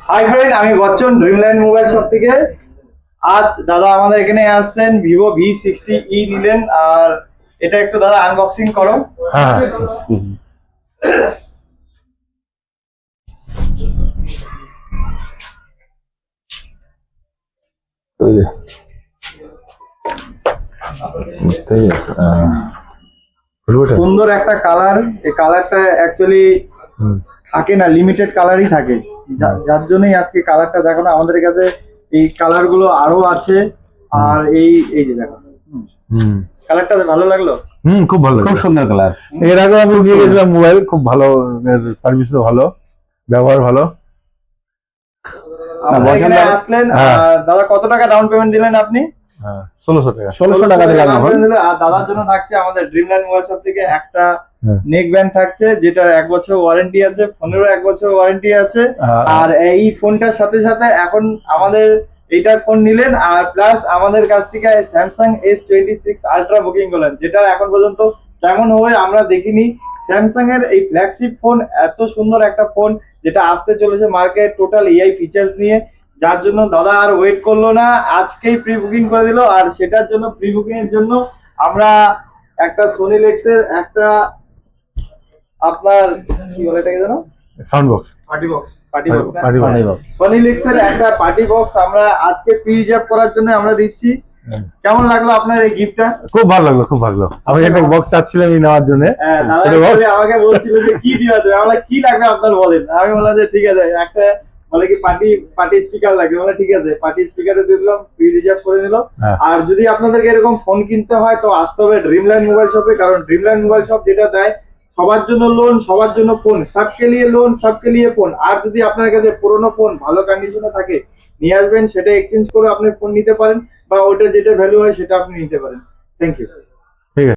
Hi friend, আমি Bachchan Dreamland mobile shop থেকে। আজ দাদা আমাদের এখানে আসছেন, ভিভো V60e নিলেন। আর এটা একটু দাদা আনবক্সিং করো। হ্যাঁ, ওই যে বুঝতেই আছে। সুন্দর একটা কালার। এই কালারটা অ্যাকচুয়ালি থাকে না, লিমিটেড কালারই থাকে, যার জন্যই আজকে কালারটা দেখো না আমাদের কাছে। এই কালার গুলো আরো আছে। আর এই এই যে দেখো, কালারটা ভালো লাগলো। খুব ভালো, খুব সুন্দর কালার। এর আগে আমি নিয়ে গেছিলাম মোবাইল, খুব ভালো, সার্ভিসও ভালো, ব্যবহার ভালো। আমাদের এখানে আসলেন। দাদা কত টাকা ডাউন পেমেন্ট দিলেন আপনি? 1600 টাকা। 1600 টাকা দিলাম এখন। আর দাদার জন্য থাকছে আমাদের ড্রিমল্যান্ড মোবাইল শপ থেকে একটা নেক ব্যান্ড থাকছে, যেটা 1 বছর ওয়ারেন্টি আছে, ফোনেরও 1 বছর ওয়ারেন্টি আছে। আর এই ফোনটার সাথে সাথে এখন আমাদের এইটার ফোন নিলেন, আর প্লাস আমাদের কাছ থেকে স্যামসাং S26 আলট্রা বুকিং করলেন, যেটা এখন পর্যন্ত কেমন হয় আমরা দেখিনি। স্যামসাং এর এই ফ্ল্যাগশিপ ফোন, এত সুন্দর একটা ফোন যেটা আসতে চলেছে মার্কেট টোটাল এআই ফিচার্স নিয়ে, যার জন্য দাদা আর ওয়েট করলো না, আজকেই প্রি বুকিং করে দিল। আর সেটার জন্য প্রি বুকিং এর জন্য আমরা একটা সোনি লেক্সের একটা আপনার কি বলে এটাকে জানো, sound box, party box Sony লেক্সের একটা পার্টি বক্স আমরা আজকে প্রি রিজার্ভ করার জন্য আমরা দিচ্ছি। কেমন লাগলো আপনার এই গিফটটা? খুব ভালো লাগলো, খুব ভালো। আমি একটা বক্স চাচ্ছিলাম এই নেওয়ার জন্য। দাদা আমাকে বলছিল যে কি দিবা তুমি, আমরা কি লাগবে আপনার বলেন। আমি বললাম যে ঠিক আছে, একটা বলে কি পার্টি স্পিকার লাগবে, বলে ঠিক আছে পার্টি স্পিকারে দিয়ে দিলাম, প্রি রিজার্ভ করে নিল। আর যদি আপনাদেরকে এরকম ফোন কিনতে হয় তো আসতে হবে ড্রিমল্যান্ড মোবাইল শপে, কারণ ড্রিমল্যান্ড মোবাইল শপ যেটা দেয় সবার জন্য লোন, সবার জন্য ফোন, সবকে লিয়ে লোন, সবকে লিয়ে ফোন। আর যদি আপনার কাছে পুরোনো ফোন ভালো কন্ডিশনে থাকে নিয়ে আসবেন, সেটা এক্সচেঞ্জ করে আপনি ফোন নিতে পারেন, বা ওটা যেটা ভ্যালু হয় সেটা আপনি নিতে পারেন। Thank you. ঠিক আছে।